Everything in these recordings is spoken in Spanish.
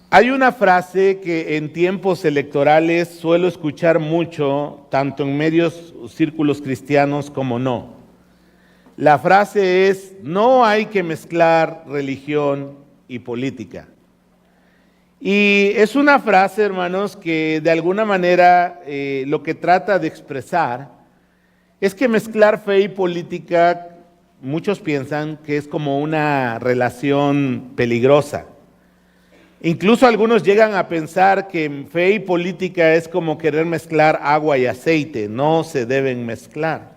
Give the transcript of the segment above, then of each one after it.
Hay una frase que en tiempos electorales suelo escuchar mucho, tanto en medios círculos cristianos como no. La frase es: no hay que mezclar religión y política. Y es una frase, hermanos, que de alguna manera lo que trata de expresar es que mezclar fe y política, muchos piensan que es como una relación peligrosa. Incluso algunos llegan a pensar que fe y política es como querer mezclar agua y aceite, no se deben mezclar.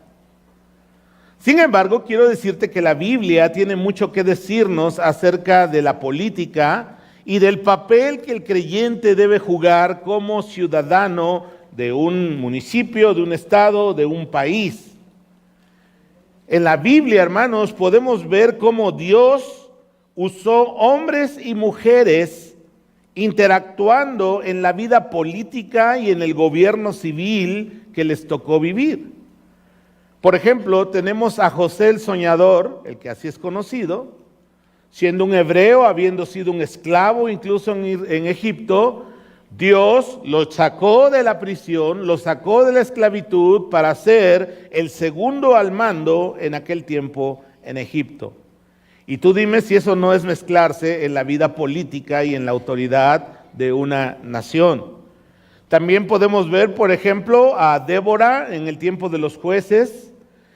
Sin embargo, quiero decirte que la Biblia tiene mucho que decirnos acerca de la política y del papel que el creyente debe jugar como ciudadano de un municipio, de un estado, de un país. En la Biblia, hermanos, podemos ver cómo Dios usó hombres y mujeres interactuando en la vida política y en el gobierno civil que les tocó vivir. Por ejemplo, tenemos a José el soñador, el que así es conocido, siendo un hebreo, habiendo sido un esclavo incluso en Egipto. Dios lo sacó de la prisión, lo sacó de la esclavitud para ser el segundo al mando en aquel tiempo en Egipto. Y tú dime si eso no es mezclarse en la vida política y en la autoridad de una nación. También podemos ver, por ejemplo, a Débora en el tiempo de los jueces,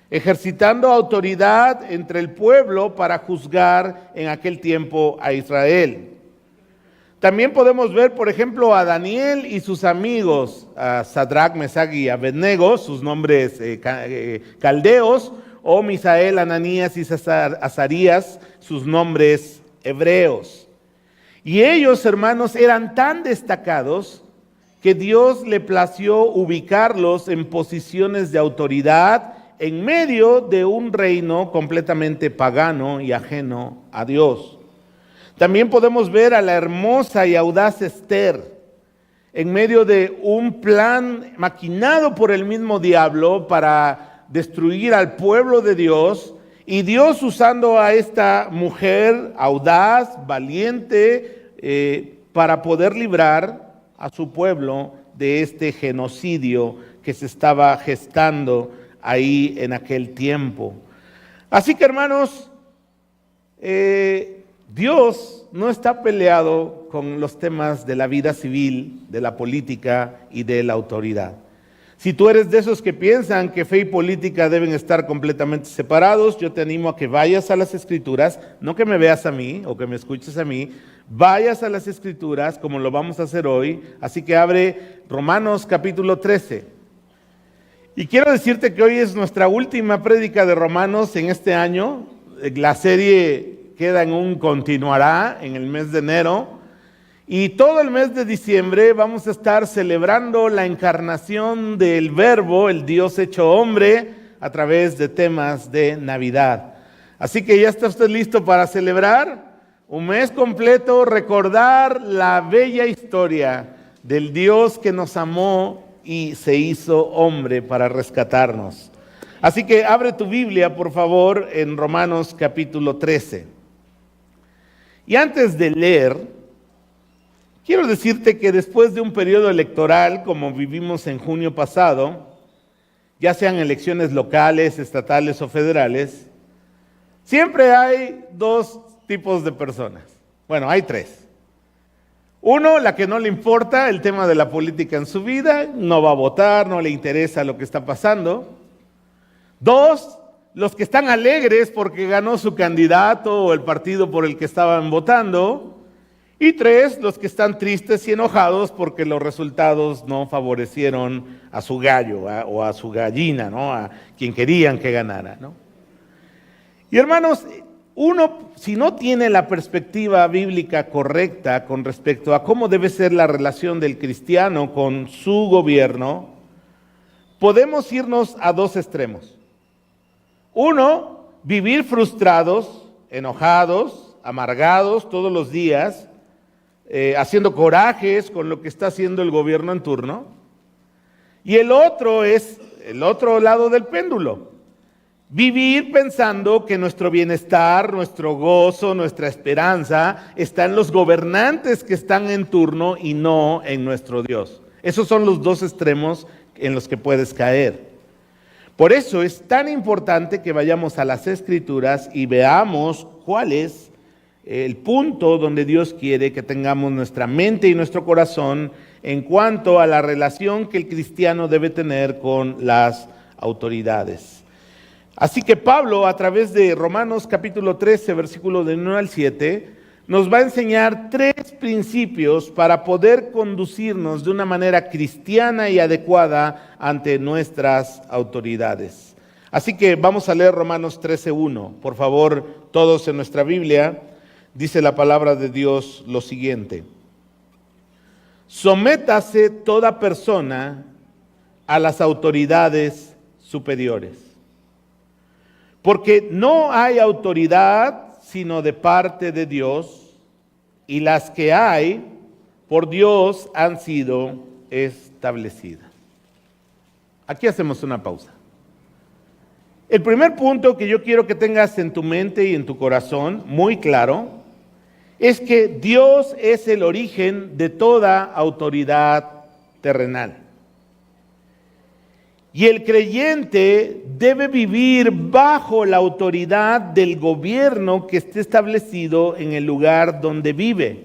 ejercitando autoridad entre el pueblo para juzgar en aquel tiempo a Israel. También podemos ver, por ejemplo, a Daniel y sus amigos, a Sadrach, Mesach y Abednego, sus nombres caldeos, o Misael, Ananías y Azarías, sus nombres hebreos. Y ellos, hermanos, eran tan destacados que Dios le plació ubicarlos en posiciones de autoridad en medio de un reino completamente pagano y ajeno a Dios. También podemos ver a la hermosa y audaz Esther en medio de un plan maquinado por el mismo diablo para destruir al pueblo de Dios, y Dios usando a esta mujer audaz, valiente, para poder librar a su pueblo de este genocidio que se estaba gestando ahí en aquel tiempo. Así que, hermanos, Dios no está peleado con los temas de la vida civil, de la política y de la autoridad. Si tú eres de esos que piensan que fe y política deben estar completamente separados, yo te animo a que vayas a las Escrituras, no que me veas a mí o que me escuches a mí, vayas a las Escrituras como lo vamos a hacer hoy. Así que abre Romanos capítulo 13. Y quiero decirte que hoy es nuestra última prédica de Romanos en este año. La serie queda en un continuará en el mes de enero. Y todo el mes de diciembre vamos a estar celebrando la encarnación del Verbo, el Dios hecho hombre, a través de temas de Navidad. Así que ya está usted listo para celebrar un mes completo, recordar la bella historia del Dios que nos amó y se hizo hombre para rescatarnos. Así que abre tu Biblia, por favor, en Romanos capítulo 13. Y antes de leer, quiero decirte que después de un periodo electoral como vivimos en junio pasado, ya sean elecciones locales, estatales o federales, siempre hay dos tipos de personas. Bueno, hay tres. Uno, la que no le importa el tema de la política en su vida, no va a votar, no le interesa lo que está pasando. Dos, los que están alegres porque ganó su candidato o el partido por el que estaban votando. Y tres, los que están tristes y enojados porque los resultados no favorecieron a su gallo o a su gallina, ¿no? A quien querían que ganara, ¿no? Y hermanos, uno, si no tiene la perspectiva bíblica correcta con respecto a cómo debe ser la relación del cristiano con su gobierno, podemos irnos a dos extremos. Uno, vivir frustrados, enojados, amargados todos los días, haciendo corajes con lo que está haciendo el gobierno en turno. Y el otro es el otro lado del péndulo. Vivir pensando que nuestro bienestar, nuestro gozo, nuestra esperanza está en los gobernantes que están en turno y no en nuestro Dios. Esos son los dos extremos en los que puedes caer. Por eso es tan importante que vayamos a las Escrituras y veamos cuál es el punto donde Dios quiere que tengamos nuestra mente y nuestro corazón en cuanto a la relación que el cristiano debe tener con las autoridades. Así que Pablo, a través de Romanos capítulo 13, versículo del 1 al 7, nos va a enseñar 3 principios para poder conducirnos de una manera cristiana y adecuada ante nuestras autoridades. Así que vamos a leer Romanos 13:1. Por favor, todos en nuestra Biblia, dice la palabra de Dios lo siguiente: sométase toda persona a las autoridades superiores, porque no hay autoridad sino de parte de Dios, y las que hay por Dios han sido establecidas. Aquí hacemos una pausa. El primer punto que yo quiero que tengas en tu mente y en tu corazón, muy claro, es que Dios es el origen de toda autoridad terrenal. Y el creyente debe vivir bajo la autoridad del gobierno que esté establecido en el lugar donde vive.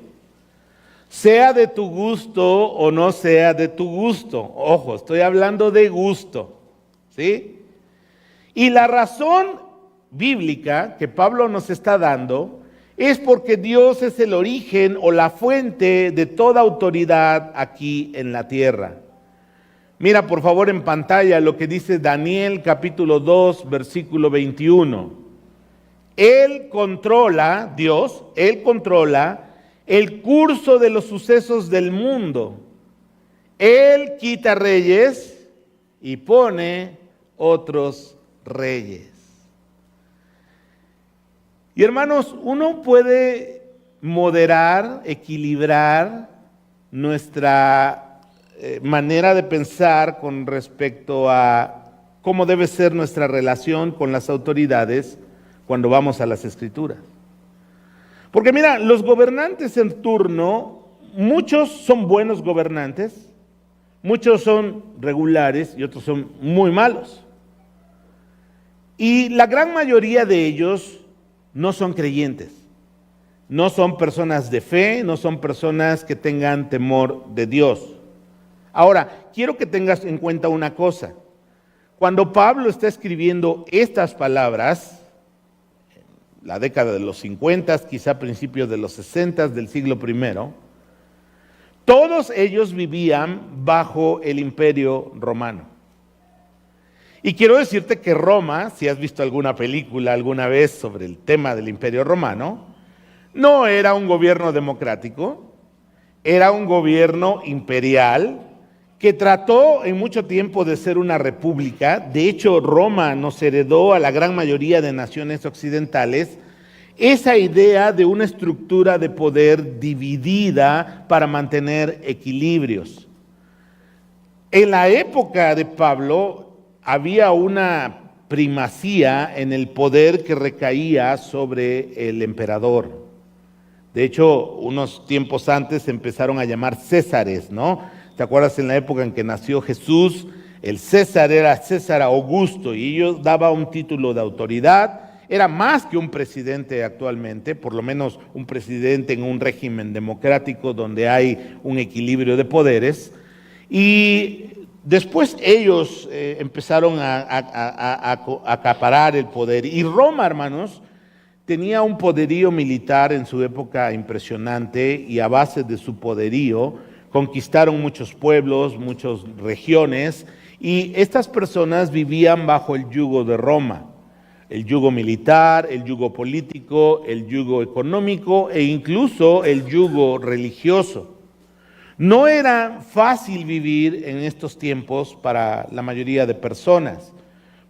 Sea de tu gusto o no sea de tu gusto. Ojo, estoy hablando de gusto, ¿sí? Y la razón bíblica que Pablo nos está dando es porque Dios es el origen o la fuente de toda autoridad aquí en la tierra. Mira por favor en pantalla lo que dice Daniel capítulo 2, versículo 21. Él controla, Dios, Él controla el curso de los sucesos del mundo. Él quita reyes y pone otros reyes. Y hermanos, uno puede moderar, equilibrar nuestra manera de pensar con respecto a cómo debe ser nuestra relación con las autoridades cuando vamos a las Escrituras. Porque mira, los gobernantes en turno, muchos son buenos gobernantes, muchos son regulares y otros son muy malos. Y la gran mayoría de ellos no son creyentes, no son personas de fe, no son personas que tengan temor de Dios. Ahora, quiero que tengas en cuenta una cosa. Cuando Pablo está escribiendo estas palabras, en la década de los 50, quizá principios de los 60 del siglo I, todos ellos vivían bajo el Imperio Romano. Y quiero decirte que Roma, si has visto alguna película alguna vez sobre el tema del Imperio Romano, no era un gobierno democrático, era un gobierno imperial que trató en mucho tiempo de ser una república. De hecho, Roma nos heredó a la gran mayoría de naciones occidentales esa idea de una estructura de poder dividida para mantener equilibrios. En la época de Pablo había una primacía en el poder que recaía sobre el emperador. De hecho, unos tiempos antes se empezaron a llamar césares, ¿no? ¿Te acuerdas en la época en que nació Jesús? El César era César Augusto y ellos daba un título de autoridad. Era más que un presidente actualmente, por lo menos un presidente en un régimen democrático donde hay un equilibrio de poderes. Y después ellos empezaron a acaparar el poder. Y Roma, hermanos, tenía un poderío militar en su época impresionante y a base de su poderío conquistaron muchos pueblos, muchas regiones, y estas personas vivían bajo el yugo de Roma, el yugo militar, el yugo político, el yugo económico e incluso el yugo religioso. No era fácil vivir en estos tiempos para la mayoría de personas,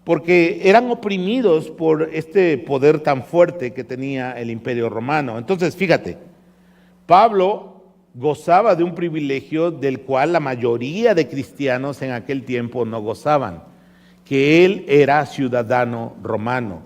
porque eran oprimidos por este poder tan fuerte que tenía el Imperio Romano. Entonces, fíjate, Pablo gozaba de un privilegio del cual la mayoría de cristianos en aquel tiempo no gozaban, que él era ciudadano romano.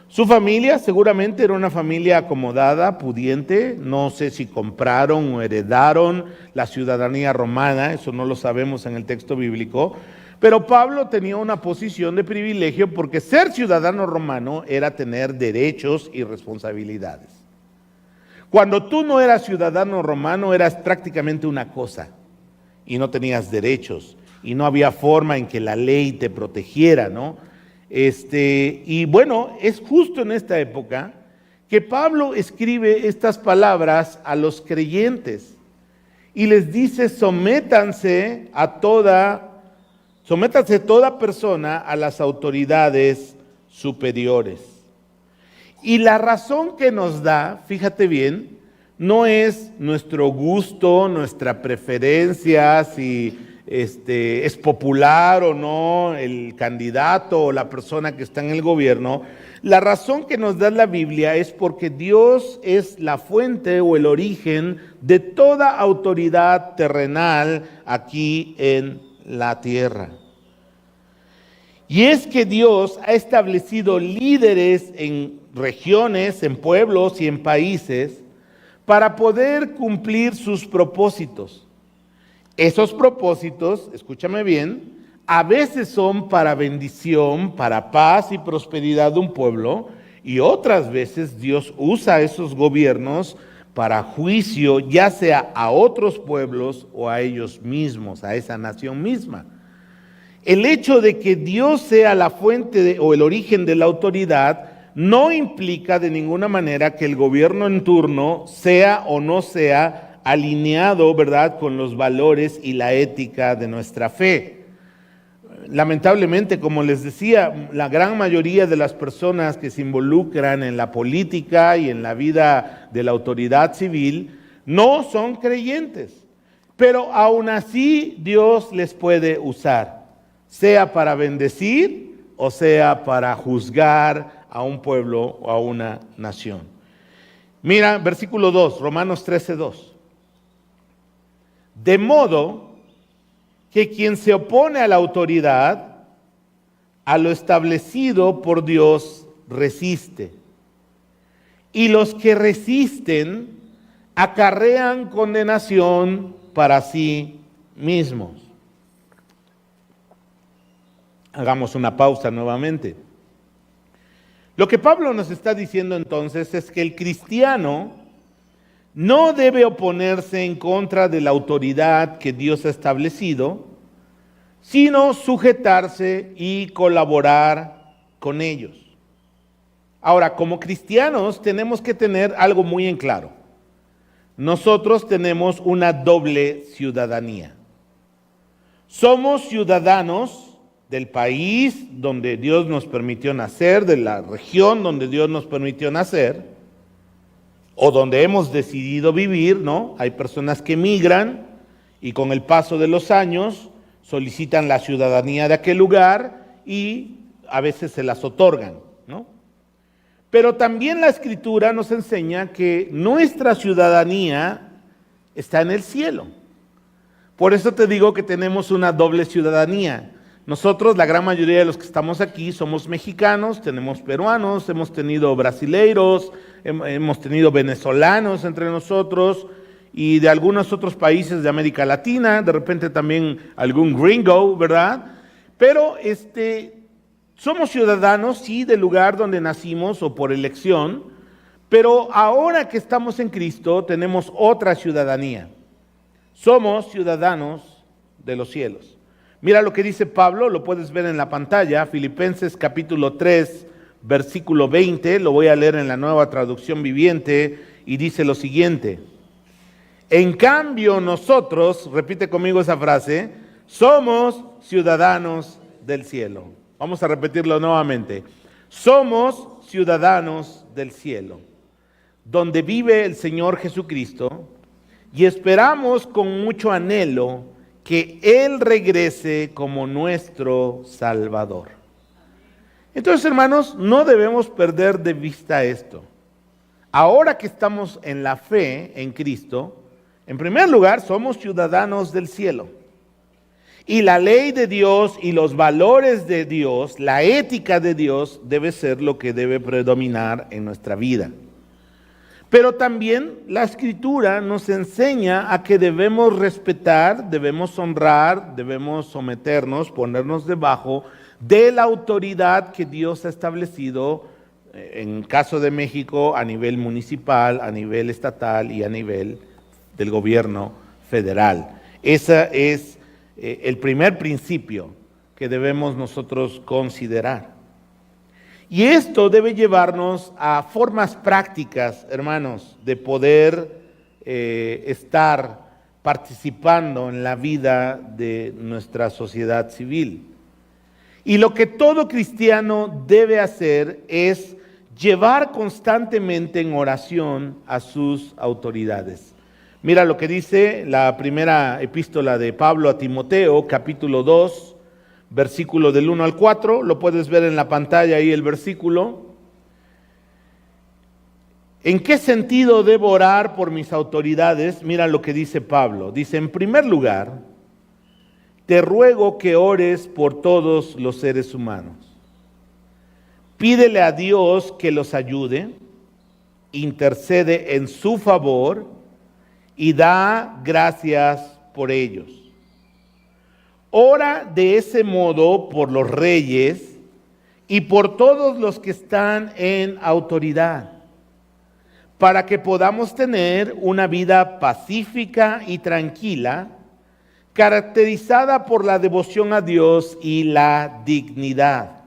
Su familia seguramente era una familia acomodada, pudiente. No sé si compraron o heredaron la ciudadanía romana, eso no lo sabemos en el texto bíblico. Pero Pablo tenía una posición de privilegio porque ser ciudadano romano era tener derechos y responsabilidades. Cuando tú no eras ciudadano romano eras prácticamente una cosa y no tenías derechos y no había forma en que la ley te protegiera, ¿no? Y bueno, es justo en esta época que Pablo escribe estas palabras a los creyentes y les dice: sométanse toda persona a las autoridades superiores. Y la razón que nos da, fíjate bien, no es nuestro gusto, nuestra preferencia, si es popular o no el candidato o la persona que está en el gobierno. La razón que nos da la Biblia es porque Dios es la fuente o el origen de toda autoridad terrenal aquí en la tierra. Y es que Dios ha establecido líderes en regiones, en pueblos y en países para poder cumplir sus propósitos. Esos propósitos, escúchame bien, a veces son para bendición, para paz y prosperidad de un pueblo, y otras veces Dios usa esos gobiernos para juicio, ya sea a otros pueblos o a ellos mismos, a esa nación misma. El hecho de que Dios sea la fuente o el origen de la autoridad no implica de ninguna manera que el gobierno en turno sea o no sea alineado, ¿verdad?, con los valores y la ética de nuestra fe. Lamentablemente, como les decía, la gran mayoría de las personas que se involucran en la política y en la vida de la autoridad civil no son creyentes, pero aún así Dios les puede usar, sea para bendecir o sea para juzgar a un pueblo o a una nación. Mira, versículo 2, Romanos 13:2. De modo que quien se opone a la autoridad, a lo establecido por Dios, resiste. Y los que resisten acarrean condenación para sí mismos. Hagamos una pausa nuevamente. Lo que Pablo nos está diciendo entonces es que el cristiano no debe oponerse en contra de la autoridad que Dios ha establecido, sino sujetarse y colaborar con ellos. Ahora, como cristianos tenemos que tener algo muy en claro. Nosotros tenemos una doble ciudadanía. Somos ciudadanos del país donde Dios nos permitió nacer, de la región donde Dios nos permitió nacer, o donde hemos decidido vivir, ¿no? Hay personas que migran y con el paso de los años solicitan la ciudadanía de aquel lugar y a veces se las otorgan, ¿no? Pero también la Escritura nos enseña que nuestra ciudadanía está en el cielo. Por eso te digo que tenemos una doble ciudadanía. Nosotros, la gran mayoría de los que estamos aquí, somos mexicanos, tenemos peruanos, hemos tenido brasileiros, hemos tenido venezolanos entre nosotros y de algunos otros países de América Latina, de repente también algún gringo, ¿verdad? Pero somos ciudadanos, sí, del lugar donde nacimos o por elección, pero ahora que estamos en Cristo tenemos otra ciudadanía. Somos ciudadanos de los cielos. Mira lo que dice Pablo, lo puedes ver en la pantalla, Filipenses capítulo 3, versículo 20, lo voy a leer en la Nueva Traducción Viviente, y dice lo siguiente: en cambio nosotros, repite conmigo esa frase, somos ciudadanos del cielo. Vamos a repetirlo nuevamente. Somos ciudadanos del cielo, donde vive el Señor Jesucristo, y esperamos con mucho anhelo que Él regrese como nuestro Salvador. Entonces, hermanos, no debemos perder de vista esto. Ahora que estamos en la fe en Cristo, en primer lugar, somos ciudadanos del cielo. Y la ley de Dios y los valores de Dios, la ética de Dios, debe ser lo que debe predominar en nuestra vida. Pero también la Escritura nos enseña a que debemos respetar, debemos honrar, debemos someternos, ponernos debajo de la autoridad que Dios ha establecido, en caso de México, a nivel municipal, a nivel estatal y a nivel del gobierno federal. Ese es el primer principio que debemos nosotros considerar. Y esto debe llevarnos a formas prácticas, hermanos, de poder estar participando en la vida de nuestra sociedad civil. Y lo que todo cristiano debe hacer es llevar constantemente en oración a sus autoridades. Mira lo que dice la primera epístola de Pablo a Timoteo, capítulo 2, versículo del 1 al 4, lo puedes ver en la pantalla ahí el versículo. ¿En qué sentido debo orar por mis autoridades? Mira lo que dice Pablo. Dice, en primer lugar, te ruego que ores por todos los seres humanos. Pídele a Dios que los ayude, intercede en su favor y da gracias por ellos. Ora de ese modo por los reyes y por todos los que están en autoridad, para que podamos tener una vida pacífica y tranquila, caracterizada por la devoción a Dios y la dignidad.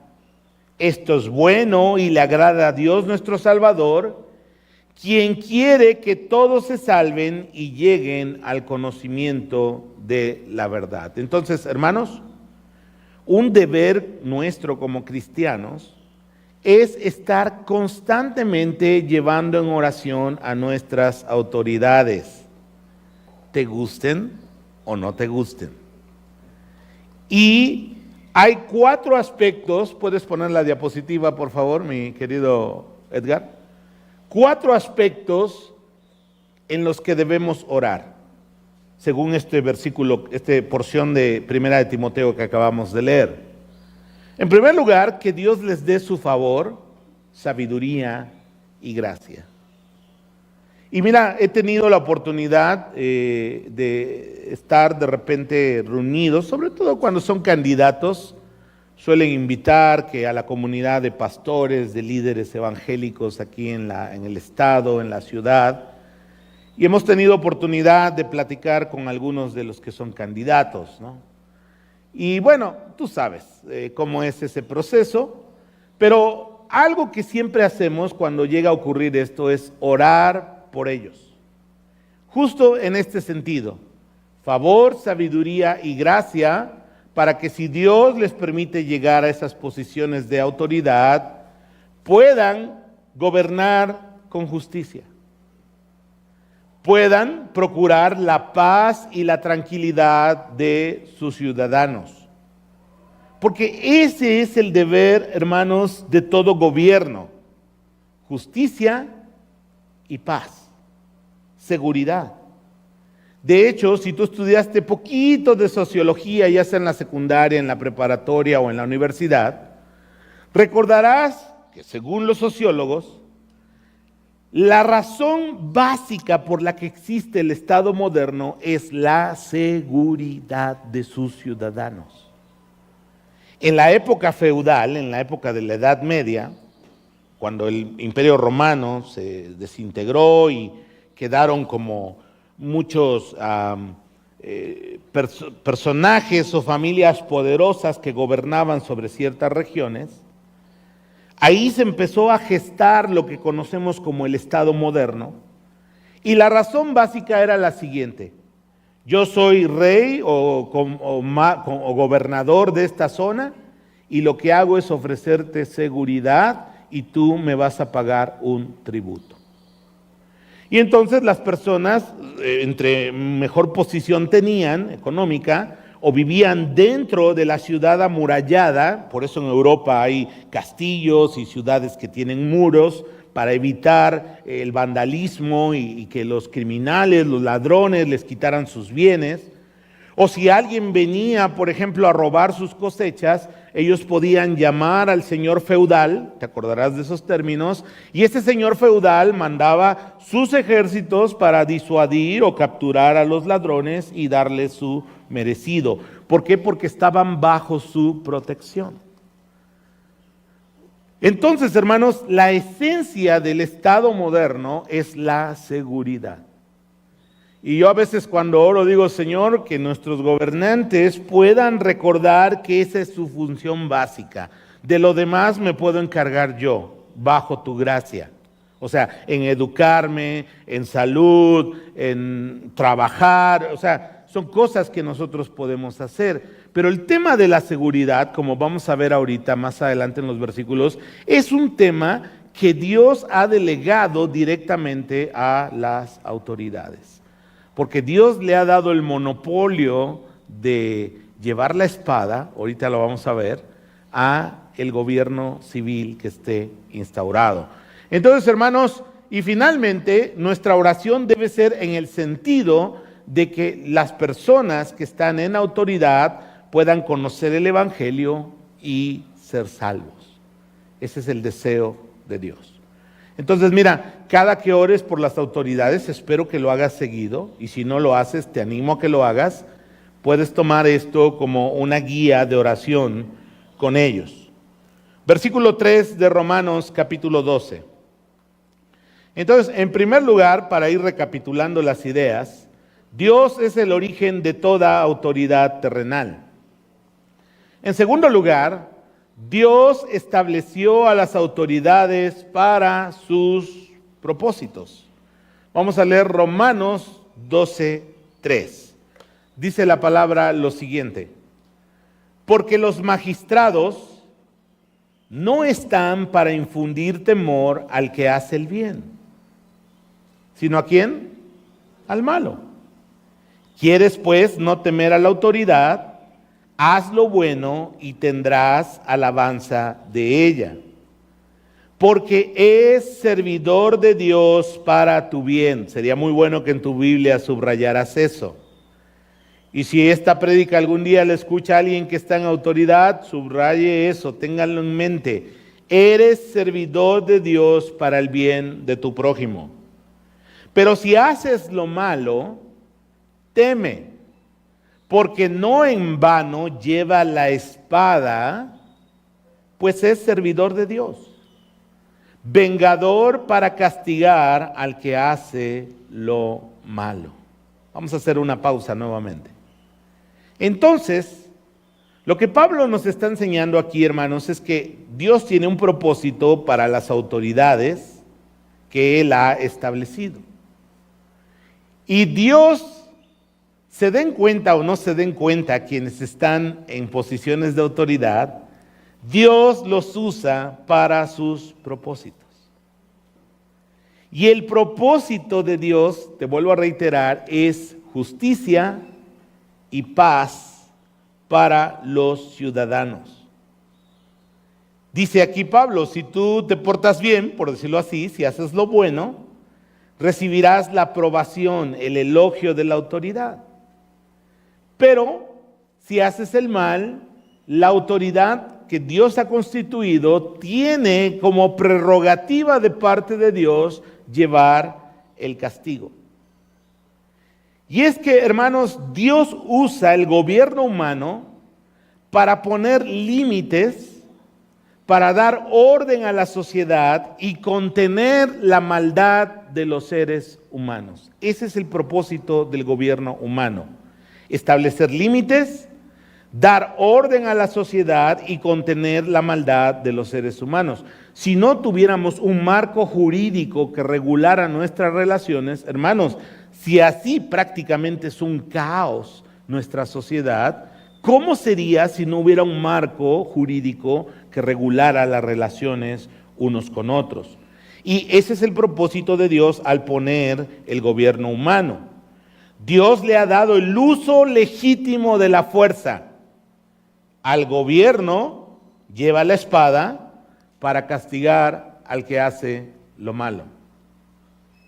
Esto es bueno y le agrada a Dios nuestro Salvador, quien quiere que todos se salven y lleguen al conocimiento de la verdad. Entonces, hermanos, un deber nuestro como cristianos es estar constantemente llevando en oración a nuestras autoridades, te gusten o no te gusten. Y hay 4 aspectos, puedes poner la diapositiva por favor, mi querido Edgar. 4 aspectos en los que debemos orar, según este versículo, esta porción de Primera de Timoteo que acabamos de leer. En primer lugar, que Dios les dé su favor, sabiduría y gracia. Y mira, he tenido la oportunidad de estar de repente reunidos, sobre todo cuando son candidatos. Suelen invitar que a la comunidad de pastores, de líderes evangélicos aquí en el estado, en la ciudad. Y hemos tenido oportunidad de platicar con algunos de los que son candidatos, ¿no? Y bueno, tú sabes cómo es ese proceso, pero algo que siempre hacemos cuando llega a ocurrir esto es orar por ellos. Justo en este sentido, favor, sabiduría y gracia, para que si Dios les permite llegar a esas posiciones de autoridad, puedan gobernar con justicia, puedan procurar la paz y la tranquilidad de sus ciudadanos. Porque ese es el deber, hermanos, de todo gobierno: justicia y paz, seguridad. De hecho, si tú estudiaste poquito de sociología, ya sea en la secundaria, en la preparatoria o en la universidad, recordarás que según los sociólogos, la razón básica por la que existe el Estado moderno es la seguridad de sus ciudadanos. En la época feudal, en la época de la Edad Media, cuando el Imperio Romano se desintegró y quedaron como muchos personajes o familias poderosas que gobernaban sobre ciertas regiones, ahí se empezó a gestar lo que conocemos como el Estado moderno, y la razón básica era la siguiente: yo soy rey o gobernador de esta zona, y lo que hago es ofrecerte seguridad y tú me vas a pagar un tributo. Y entonces las personas, entre mejor posición tenían económica, o vivían dentro de la ciudad amurallada, por eso en Europa hay castillos y ciudades que tienen muros, para evitar el vandalismo y que los criminales, los ladrones les quitaran sus bienes, O si alguien venía, por ejemplo, a robar sus cosechas, ellos podían llamar al señor feudal, te acordarás de esos términos, y ese señor feudal mandaba sus ejércitos para disuadir o capturar a los ladrones y darles su merecido. ¿Por qué? Porque estaban bajo su protección. Entonces, hermanos, la esencia del Estado moderno es la seguridad. Y yo a veces cuando oro digo, Señor, que nuestros gobernantes puedan recordar que esa es su función básica. De lo demás me puedo encargar yo, bajo tu gracia. O sea, en educarme, en salud, en trabajar, o sea, son cosas que nosotros podemos hacer. Pero el tema de la seguridad, como vamos a ver ahorita más adelante en los versículos, es un tema que Dios ha delegado directamente a las autoridades. Porque Dios le ha dado el monopolio de llevar la espada, ahorita lo vamos a ver, a el gobierno civil que esté instaurado. Entonces, hermanos, y finalmente, nuestra oración debe ser en el sentido de que las personas que están en autoridad puedan conocer el Evangelio y ser salvos. Ese es el deseo de Dios. Entonces, mira, cada que ores por las autoridades, espero que lo hagas seguido, y si no lo haces, te animo a que lo hagas. Puedes tomar esto como una guía de oración con ellos. Versículo 3 de Romanos capítulo 12. Entonces, en primer lugar, para ir recapitulando las ideas, Dios es el origen de toda autoridad terrenal. En segundo lugar, Dios estableció a las autoridades para sus propósitos. Vamos a leer Romanos 12:3. Dice la palabra lo siguiente: porque los magistrados no están para infundir temor al que hace el bien, sino ¿a quién? Al malo. ¿Quieres pues no temer a la autoridad? Haz lo bueno y tendrás alabanza de ella, porque es servidor de Dios para tu bien. Sería muy bueno que en tu Biblia subrayaras eso. Y si esta prédica algún día la escucha alguien que está en autoridad, subraye eso, ténganlo en mente. Eres servidor de Dios para el bien de tu prójimo. Pero si haces lo malo, teme, porque no en vano lleva la espada, pues es servidor de Dios, vengador para castigar al que hace lo malo. Vamos a hacer una pausa nuevamente. Entonces, lo que Pablo nos está enseñando aquí, hermanos, es que Dios tiene un propósito para las autoridades que Él ha establecido. Y Dios, se den cuenta o no se den cuenta quienes están en posiciones de autoridad, Dios los usa para sus propósitos. Y el propósito de Dios, te vuelvo a reiterar, es justicia y paz para los ciudadanos. Dice aquí Pablo, si tú te portas bien, por decirlo así, si haces lo bueno, recibirás la aprobación, el elogio de la autoridad. Pero si haces el mal, la autoridad que Dios ha constituido tiene como prerrogativa de parte de Dios llevar el castigo. Y es que, hermanos, Dios usa el gobierno humano para poner límites, para dar orden a la sociedad y contener la maldad de los seres humanos. Ese es el propósito del gobierno humano: establecer límites, dar orden a la sociedad y contener la maldad de los seres humanos. Si no tuviéramos un marco jurídico que regulara nuestras relaciones, hermanos, si así prácticamente es un caos nuestra sociedad, ¿cómo sería si no hubiera un marco jurídico que regulara las relaciones unos con otros? Y ese es el propósito de Dios al poner el gobierno humano. Dios le ha dado el uso legítimo de la fuerza. Al gobierno lleva la espada para castigar al que hace lo malo.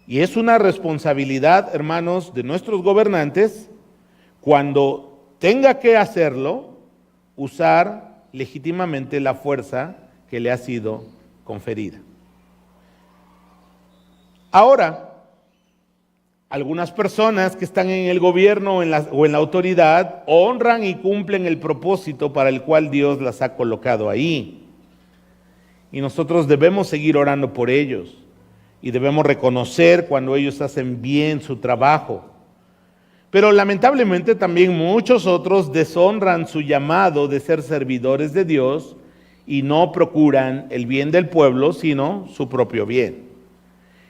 Y es una responsabilidad, hermanos, de nuestros gobernantes, cuando tenga que hacerlo, usar legítimamente la fuerza que le ha sido conferida. Ahora, algunas personas que están en el gobierno o en la autoridad honran y cumplen el propósito para el cual Dios las ha colocado ahí. Y nosotros debemos seguir orando por ellos y debemos reconocer cuando ellos hacen bien su trabajo. Pero lamentablemente también muchos otros deshonran su llamado de ser servidores de Dios y no procuran el bien del pueblo, sino su propio bien.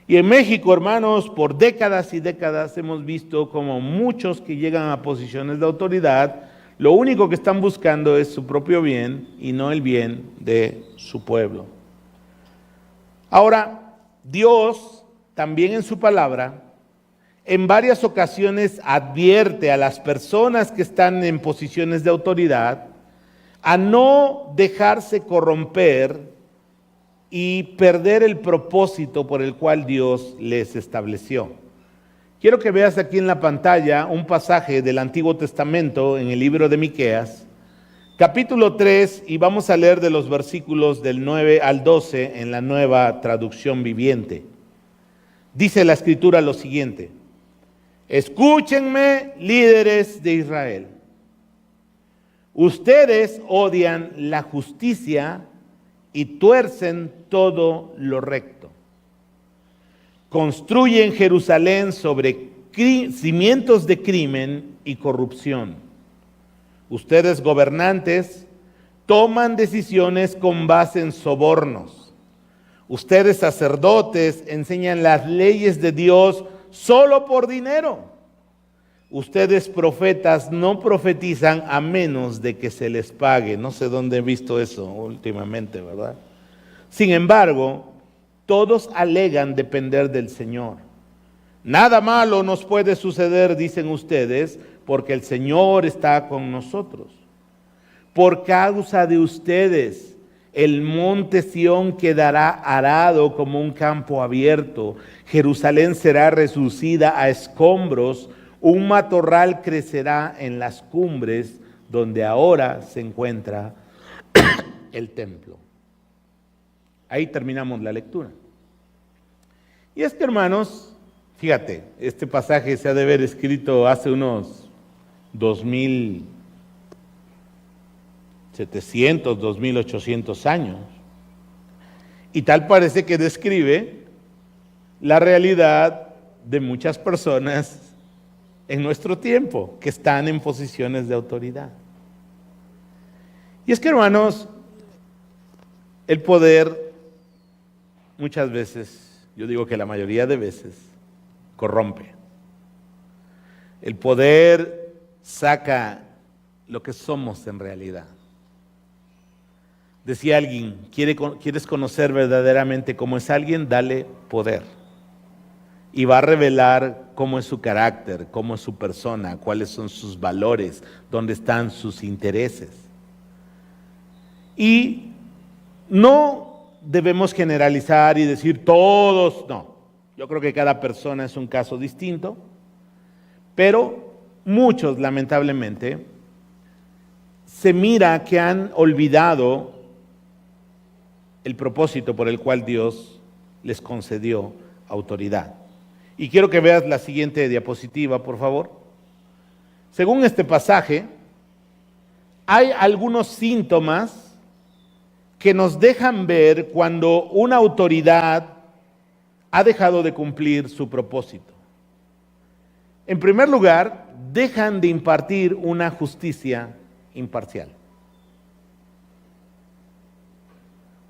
Y en México, hermanos, por décadas y décadas hemos visto como muchos que llegan a posiciones de autoridad, lo único que están buscando es su propio bien y no el bien de su pueblo. Ahora, Dios también en su palabra, en varias ocasiones advierte a las personas que están en posiciones de autoridad a no dejarse corromper y perder el propósito por el cual Dios les estableció. Quiero que veas aquí en la pantalla un pasaje del Antiguo Testamento en el libro de Miqueas, capítulo 3, y vamos a leer de los versículos del 9 al 12 en la Nueva Traducción Viviente. Dice la Escritura lo siguiente: escúchenme, líderes de Israel. Ustedes odian la justicia y tuercen todo lo recto. Construyen Jerusalén sobre cimientos de crimen y corrupción. Ustedes, gobernantes, toman decisiones con base en sobornos. Ustedes, sacerdotes, enseñan las leyes de Dios solo por dinero. Ustedes, profetas, no profetizan a menos de que se les pague. No sé dónde he visto eso últimamente, ¿verdad? Sin embargo, todos alegan depender del Señor. Nada malo nos puede suceder, dicen ustedes, porque el Señor está con nosotros. Por causa de ustedes, el monte Sión quedará arado como un campo abierto. Jerusalén será reducida a escombros. Un matorral crecerá en las cumbres donde ahora se encuentra el templo. Ahí terminamos la lectura. Y es que, hermanos, fíjate, este pasaje se ha de haber escrito hace unos 2700, 2800 años. Y tal parece que describe la realidad de muchas personas en nuestro tiempo, que están en posiciones de autoridad. Y es que, hermanos, el poder muchas veces, yo digo que la mayoría de veces, corrompe. El poder saca lo que somos en realidad. Decía alguien, ¿quieres conocer verdaderamente cómo es alguien? Dale poder. Y va a revelar cómo es su carácter, cómo es su persona, cuáles son sus valores, dónde están sus intereses. Y no debemos generalizar y decir todos, no. Yo creo que cada persona es un caso distinto, pero muchos, lamentablemente, se mira que han olvidado el propósito por el cual Dios les concedió autoridad. Y quiero que veas la siguiente diapositiva, por favor. Según este pasaje, hay algunos síntomas que nos dejan ver cuando una autoridad ha dejado de cumplir su propósito. En primer lugar, dejan de impartir una justicia imparcial.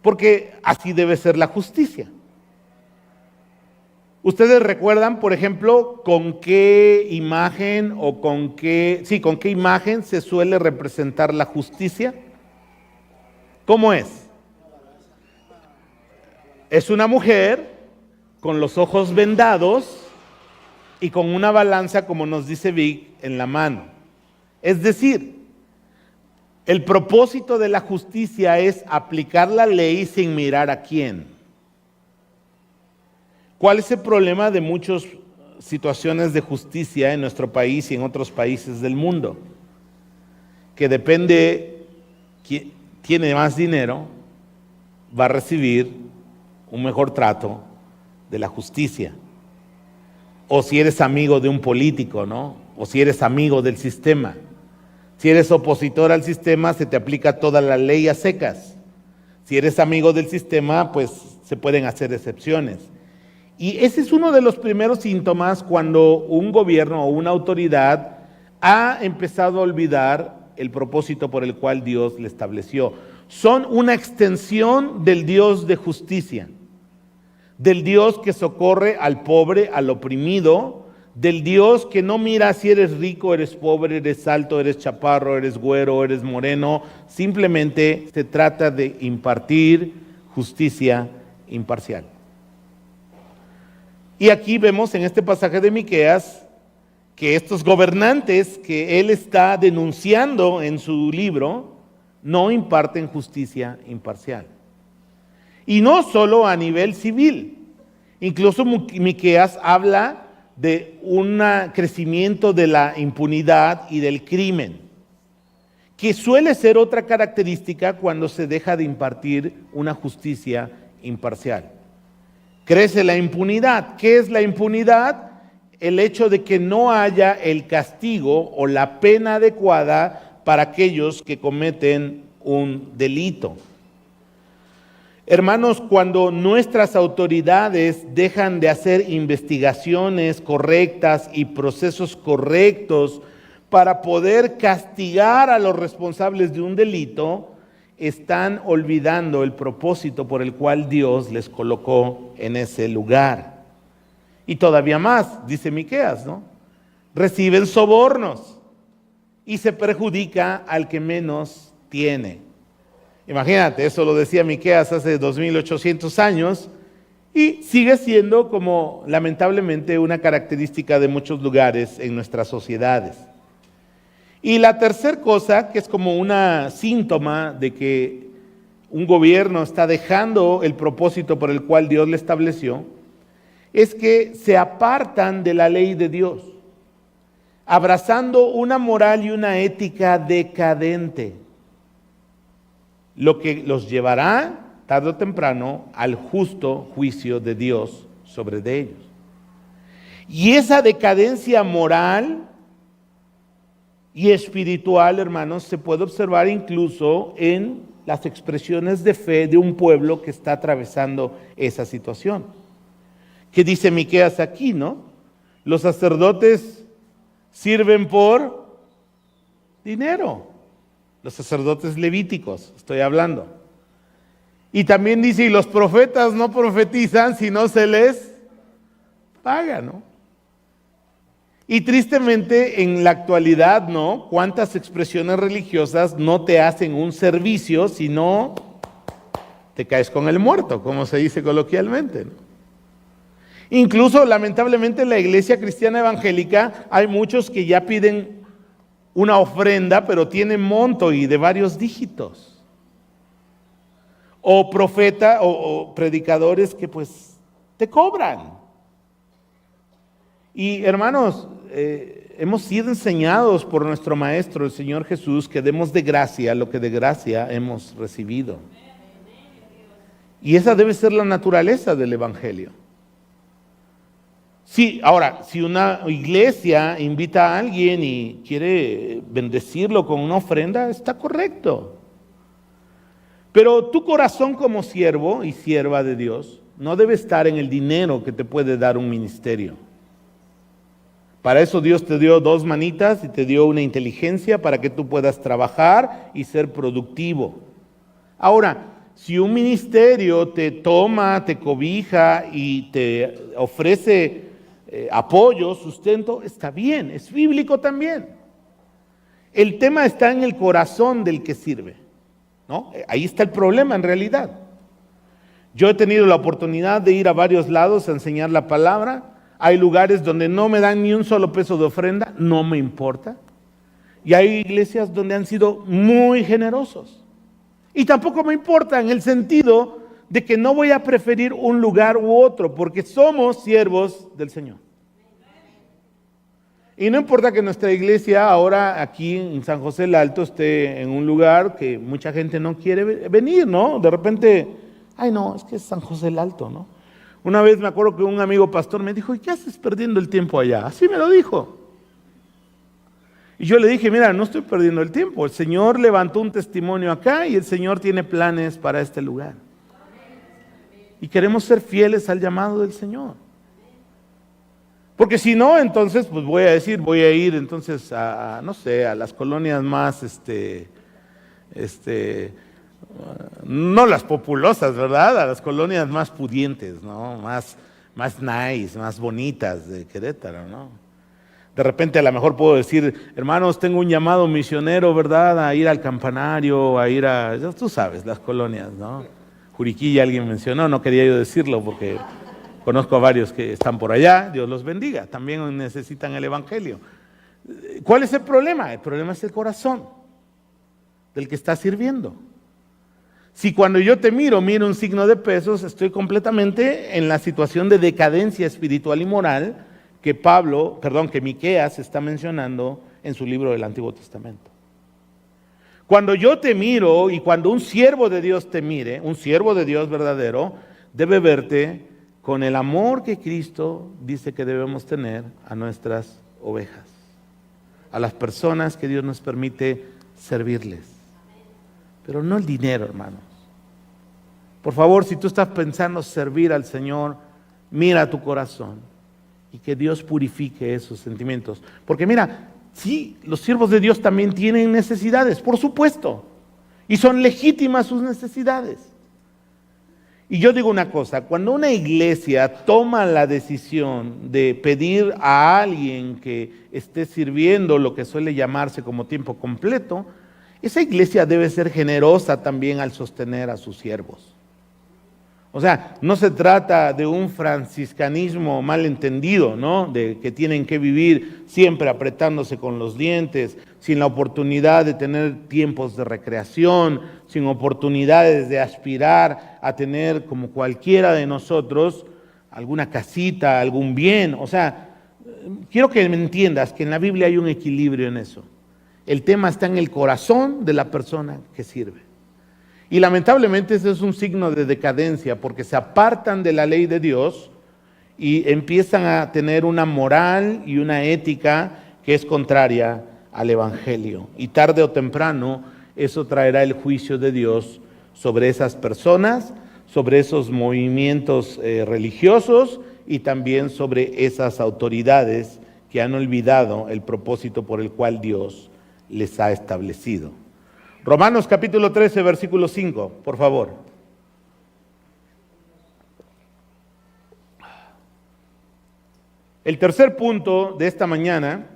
Porque así debe ser la justicia. ¿Ustedes recuerdan, por ejemplo, con qué imagen con qué imagen se suele representar la justicia? ¿Cómo es? Es una mujer con los ojos vendados y con una balanza, como nos dice Vic, en la mano. Es decir, el propósito de la justicia es aplicar la ley sin mirar a quién. ¿Cuál es el problema de muchas situaciones de justicia en nuestro país y en otros países del mundo? que depende quién tiene más dinero, va a recibir un mejor trato de la justicia. O si eres amigo de un político, ¿no? O si eres amigo del sistema. Si eres opositor al sistema, se te aplica toda la ley a secas. Si eres amigo del sistema, pues se pueden hacer excepciones. Y ese es uno de los primeros síntomas cuando un gobierno o una autoridad ha empezado a olvidar el propósito por el cual Dios le estableció. Son una extensión del Dios de justicia, del Dios que socorre al pobre, al oprimido, del Dios que no mira si eres rico, eres pobre, eres alto, eres chaparro, eres güero, eres moreno. Simplemente se trata de impartir justicia imparcial. Y aquí vemos en este pasaje de Miqueas que estos gobernantes que él está denunciando en su libro no imparten justicia imparcial. Y no solo a nivel civil. Incluso Miqueas habla de un crecimiento de la impunidad y del crimen, que suele ser otra característica cuando se deja de impartir una justicia imparcial. Crece la impunidad. ¿Qué es la impunidad? El hecho de que no haya el castigo o la pena adecuada para aquellos que cometen un delito. Hermanos, cuando nuestras autoridades dejan de hacer investigaciones correctas y procesos correctos para poder castigar a los responsables de un delito, están olvidando el propósito por el cual Dios les colocó en ese lugar. Y todavía más, dice Miqueas, ¿no? Reciben sobornos y se perjudica al que menos tiene. Imagínate, eso lo decía Miqueas hace 2800 años y sigue siendo como lamentablemente una característica de muchos lugares en nuestras sociedades. Y la tercera cosa, que es como una síntoma de que un gobierno está dejando el propósito por el cual Dios le estableció, es que se apartan de la ley de Dios, abrazando una moral y una ética decadente, lo que los llevará tarde o temprano al justo juicio de Dios sobre de ellos. Y esa decadencia moral y espiritual, hermanos, se puede observar incluso en las expresiones de fe de un pueblo que está atravesando esa situación. ¿Qué dice Miqueas aquí, no? Los sacerdotes sirven por dinero. Los sacerdotes levíticos, estoy hablando. Y también dice, y los profetas no profetizan si no se les paga, ¿no? Y tristemente en la actualidad, ¿no? ¿Cuántas expresiones religiosas no te hacen un servicio si no te caes con el muerto, como se dice coloquialmente, ¿no? Incluso lamentablemente en la iglesia cristiana evangélica hay muchos que ya piden una ofrenda, pero tiene monto y de varios dígitos. O profeta o predicadores que pues te cobran. Y hermanos, hemos sido enseñados por nuestro Maestro, el Señor Jesús, que demos de gracia lo que de gracia hemos recibido. Y esa debe ser la naturaleza del Evangelio. Sí, ahora, si una iglesia invita a alguien y quiere bendecirlo con una ofrenda, está correcto. Pero tu corazón como siervo y sierva de Dios no debe estar en el dinero que te puede dar un ministerio. Para eso Dios te dio 2 manitas y te dio una inteligencia para que tú puedas trabajar y ser productivo. Ahora, si un ministerio te toma, te cobija y te ofrece apoyo, sustento, está bien, es bíblico también. El tema está en el corazón del que sirve, ¿no? Ahí está el problema en realidad. Yo he tenido la oportunidad de ir a varios lados a enseñar la palabra. Hay lugares donde no me dan ni un solo peso de ofrenda, no me importa. Y hay iglesias donde han sido muy generosos. Y tampoco me importa en el sentido de que no voy a preferir un lugar u otro, porque somos siervos del Señor. Y no importa que nuestra iglesia ahora aquí en San José el Alto esté en un lugar que mucha gente no quiere venir, ¿no? De repente, ay no, es que es San José el Alto, ¿no? Una vez me acuerdo que un amigo pastor me dijo, ¿y qué haces perdiendo el tiempo allá? Así me lo dijo. Y yo le dije, mira, no estoy perdiendo el tiempo. El Señor levantó un testimonio acá y el Señor tiene planes para este lugar. Y queremos ser fieles al llamado del Señor. Porque si no, entonces, pues voy a ir entonces a no sé, a las colonias más, no las populosas, ¿verdad? A las colonias más pudientes, ¿no? Más nice, más bonitas de Querétaro, ¿no? De repente a lo mejor puedo decir, hermanos, tengo un llamado misionero, ¿verdad? A ir al campanario, tú sabes, las colonias, ¿no? Juriquilla alguien mencionó, no quería yo decirlo porque conozco a varios que están por allá, Dios los bendiga, también necesitan el evangelio. ¿Cuál es el problema? El problema es el corazón del que está sirviendo. Si cuando yo te miro un signo de pesos, estoy completamente en la situación de decadencia espiritual y moral que Miqueas está mencionando en su libro del Antiguo Testamento. Cuando yo te miro y cuando un siervo de Dios te mire, un siervo de Dios verdadero, debe verte con el amor que Cristo dice que debemos tener a nuestras ovejas, a las personas que Dios nos permite servirles. Pero no el dinero, hermanos. Por favor, si tú estás pensando servir al Señor, mira tu corazón y que Dios purifique esos sentimientos. Porque mira, sí, los siervos de Dios también tienen necesidades, por supuesto, y son legítimas sus necesidades. Y yo digo una cosa, cuando una iglesia toma la decisión de pedir a alguien que esté sirviendo lo que suele llamarse como tiempo completo, esa iglesia debe ser generosa también al sostener a sus siervos. O sea, no se trata de un franciscanismo malentendido, ¿no? De que tienen que vivir siempre apretándose con los dientes, sin la oportunidad de tener tiempos de recreación, sin oportunidades de aspirar a tener, como cualquiera de nosotros, alguna casita, algún bien. O sea, quiero que me entiendas que en la Biblia hay un equilibrio en eso. El tema está en el corazón de la persona que sirve. Y lamentablemente ese es un signo de decadencia porque se apartan de la ley de Dios y empiezan a tener una moral y una ética que es contraria al Evangelio. Y tarde o temprano eso traerá el juicio de Dios sobre esas personas, sobre esos movimientos religiosos y también sobre esas autoridades que han olvidado el propósito por el cual Dios les ha establecido. Romanos capítulo 13, versículo 5, por favor. El tercer punto de esta mañana,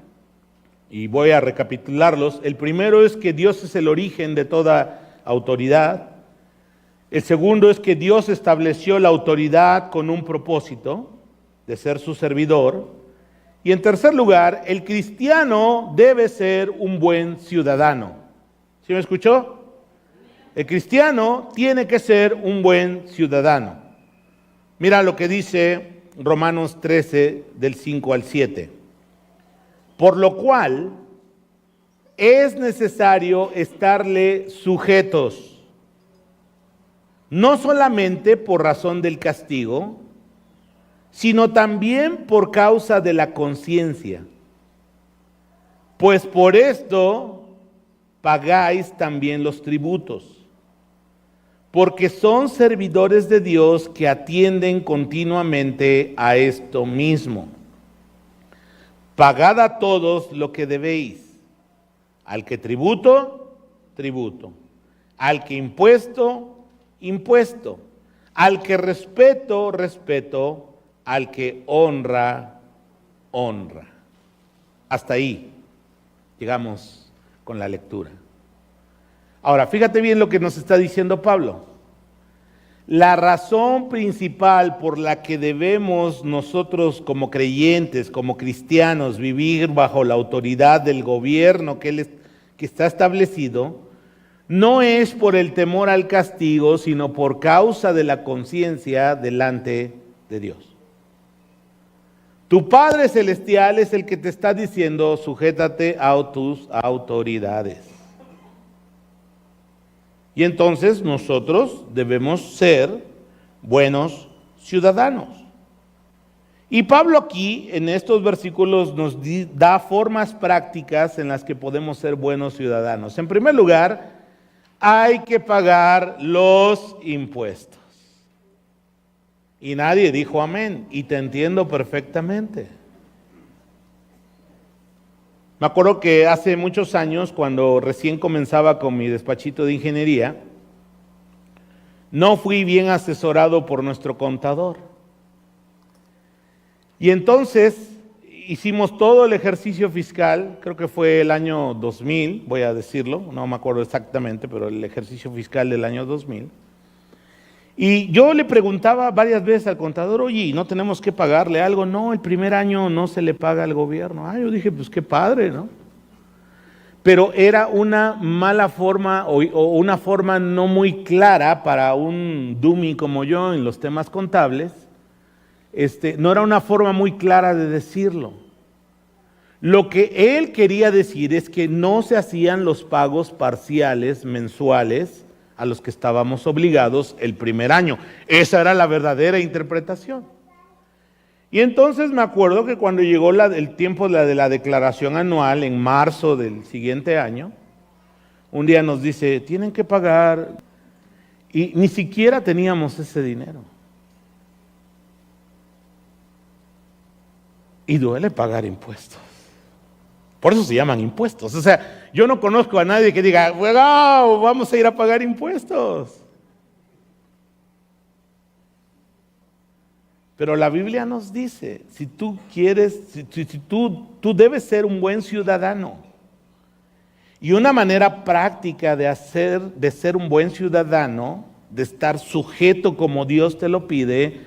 y voy a recapitularlos, el primero es que Dios es el origen de toda autoridad. El segundo es que Dios estableció la autoridad con un propósito de ser su servidor. Y en tercer lugar, el cristiano debe ser un buen ciudadano. ¿Sí me escuchó? El cristiano tiene que ser un buen ciudadano. Mira lo que dice Romanos 13, del 5 al 7. Por lo cual es necesario estarle sujetos, no solamente por razón del castigo, sino también por causa de la conciencia. Pues por esto pagáis también los tributos, porque son servidores de Dios que atienden continuamente a esto mismo. Pagad a todos lo que debéis, al que tributo, tributo, al que impuesto, impuesto, al que respeto, respeto, al que honra, honra. Hasta ahí llegamos con la lectura. Ahora, fíjate bien lo que nos está diciendo Pablo. La razón principal por la que debemos nosotros como creyentes, como cristianos, vivir bajo la autoridad del gobierno que está establecido, no es por el temor al castigo, sino por causa de la conciencia delante de Dios. Tu Padre Celestial es el que te está diciendo, sujétate a tus autoridades. Y entonces nosotros debemos ser buenos ciudadanos. Y Pablo aquí, en estos versículos, nos da formas prácticas en las que podemos ser buenos ciudadanos. En primer lugar, hay que pagar los impuestos. Y nadie dijo amén, y te entiendo perfectamente. Me acuerdo que hace muchos años, cuando recién comenzaba con mi despachito de ingeniería, no fui bien asesorado por nuestro contador. Y entonces hicimos todo el ejercicio fiscal, creo que fue el año 2000, voy a decirlo, no me acuerdo exactamente, pero el ejercicio fiscal del año 2000. Y yo le preguntaba varias veces al contador, oye, ¿no tenemos que pagarle algo? No, el primer año no se le paga al gobierno. Yo dije, pues qué padre, ¿no? Pero era una mala forma o una forma no muy clara para un dummy como yo en los temas contables. No era una forma muy clara de decirlo. Lo que él quería decir es que no se hacían los pagos parciales mensuales a los que estábamos obligados el primer año. Esa era la verdadera interpretación. Y entonces me acuerdo que cuando llegó el tiempo de la declaración anual, en marzo del siguiente año, un día nos dice, tienen que pagar, y ni siquiera teníamos ese dinero. Y duele pagar impuestos. Por eso se llaman impuestos. O sea, yo no conozco a nadie que diga, wow, vamos a ir a pagar impuestos. Pero la Biblia nos dice, si tú quieres, tú debes ser un buen ciudadano. Y una manera práctica de ser un buen ciudadano, de estar sujeto como Dios te lo pide,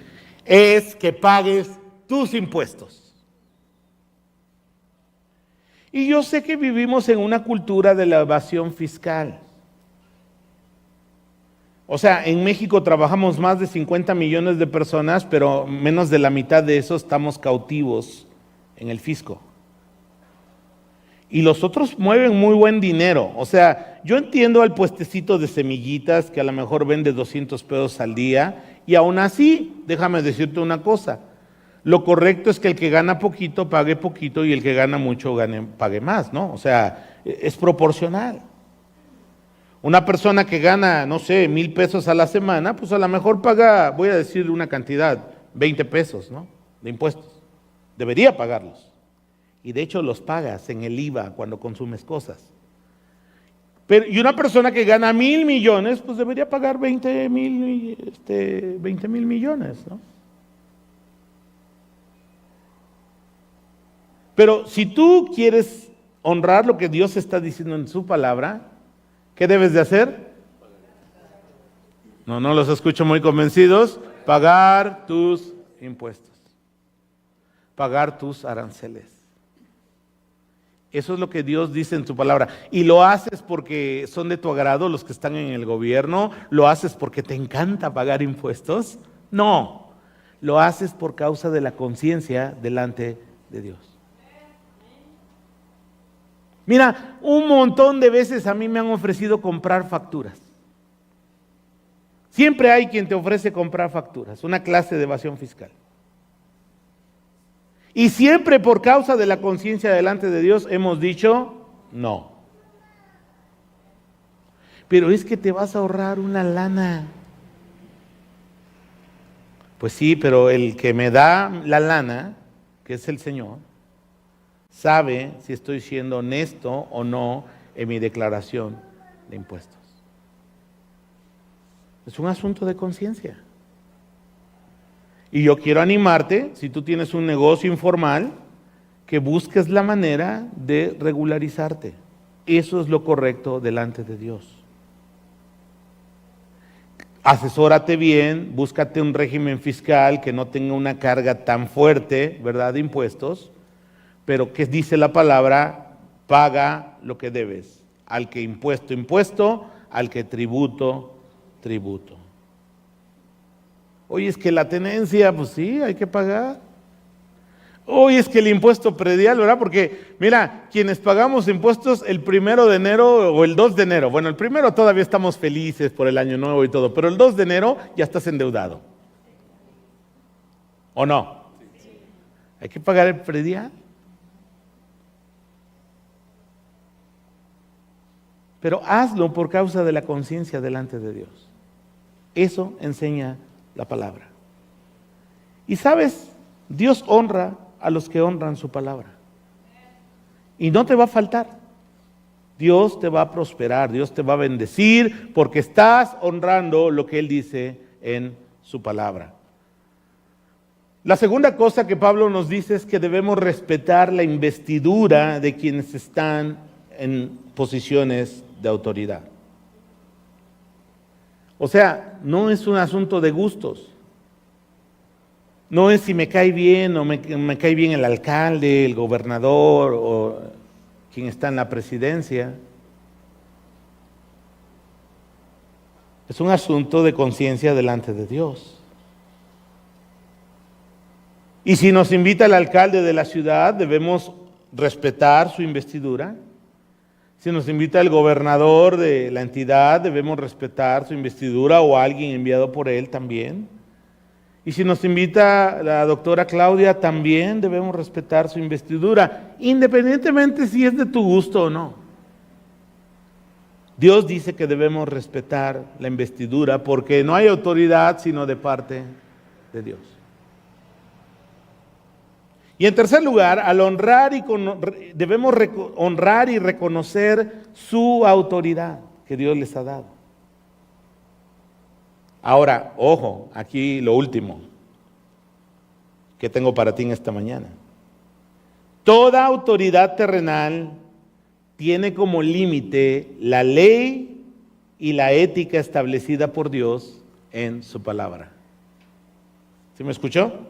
es que pagues tus impuestos. Y yo sé que vivimos en una cultura de la evasión fiscal. O sea, en México trabajamos más de 50 millones de personas, pero menos de la mitad de eso estamos cautivos en el fisco. Y los otros mueven muy buen dinero. O sea, yo entiendo al puestecito de semillitas que a lo mejor vende 200 pesos al día, y aún así, déjame decirte una cosa, lo correcto es que el que gana poquito pague poquito y el que gana mucho pague más, ¿no? O sea, es proporcional. Una persona que gana, no sé, 1,000 pesos a la semana, pues a lo mejor paga, voy a decir una cantidad, 20 pesos, ¿no? De impuestos. Debería pagarlos. Y de hecho los pagas en el IVA cuando consumes cosas. Y una persona que gana 1,000 millones, pues debería pagar 20,000 millones, ¿no? Pero si tú quieres honrar lo que Dios está diciendo en su palabra, ¿qué debes de hacer? No los escucho muy convencidos. Pagar tus impuestos. Pagar tus aranceles. Eso es lo que Dios dice en su palabra. Y lo haces porque son de tu agrado los que están en el gobierno. ¿Lo haces porque te encanta pagar impuestos? No. Lo haces por causa de la conciencia delante de Dios. Mira, un montón de veces a mí me han ofrecido comprar facturas. Siempre hay quien te ofrece comprar facturas, una clase de evasión fiscal. Y siempre por causa de la conciencia delante de Dios hemos dicho no. Pero es que te vas a ahorrar una lana. Pues sí, pero el que me da la lana, que es el Señor, sabe si estoy siendo honesto o no en mi declaración de impuestos. Es un asunto de conciencia. Y yo quiero animarte, si tú tienes un negocio informal, que busques la manera de regularizarte. Eso es lo correcto delante de Dios. Asesórate bien, búscate un régimen fiscal que no tenga una carga tan fuerte, ¿verdad?, de impuestos. Pero ¿qué dice la palabra? Paga lo que debes. Al que impuesto, impuesto. Al que tributo, tributo. Oye, es que la tenencia, pues sí, hay que pagar. Hoy es que el impuesto predial, ¿verdad? Porque, mira, quienes pagamos impuestos el 1 de enero o el 2 de enero, bueno, el primero todavía estamos felices por el año nuevo y todo, pero el 2 de enero ya estás endeudado. ¿O no? Hay que pagar el predial. Pero hazlo por causa de la conciencia delante de Dios. Eso enseña la palabra. Y sabes, Dios honra a los que honran su palabra. Y no te va a faltar. Dios te va a prosperar, Dios te va a bendecir porque estás honrando lo que Él dice en su palabra. La segunda cosa que Pablo nos dice es que debemos respetar la investidura de quienes están en posiciones de autoridad. O sea, no es un asunto de gustos. No es si me cae bien o me cae bien el alcalde, el gobernador o quien está en la presidencia. Es un asunto de conciencia delante de Dios. Y si nos invita el alcalde de la ciudad, debemos respetar su investidura. Si nos invita el gobernador de la entidad, debemos respetar su investidura o alguien enviado por él también. Y si nos invita la doctora Claudia, también debemos respetar su investidura, independientemente si es de tu gusto o no. Dios dice que debemos respetar la investidura porque no hay autoridad sino de parte de Dios. Y en tercer lugar, al honrar debemos honrar y reconocer su autoridad que Dios les ha dado. Ahora, ojo, aquí lo último que tengo para ti en esta mañana. Toda autoridad terrenal tiene como límite la ley y la ética establecida por Dios en su palabra. ¿Sí me escuchó?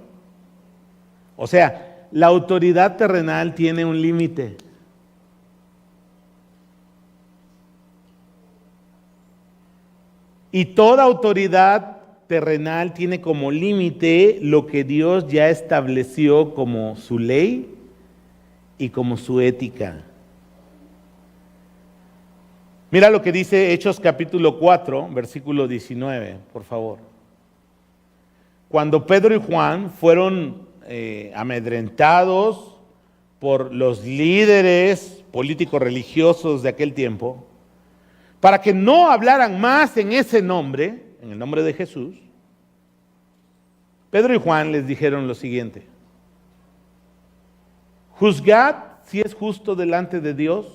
O sea, la autoridad terrenal tiene un límite. Y toda autoridad terrenal tiene como límite lo que Dios ya estableció como su ley y como su ética. Mira lo que dice Hechos capítulo 4, versículo 19, por favor. Cuando Pedro y Juan fueron amedrentados por los líderes políticos religiosos de aquel tiempo, para que no hablaran más en ese nombre, en el nombre de Jesús, Pedro y Juan les dijeron lo siguiente: juzgad si es justo delante de Dios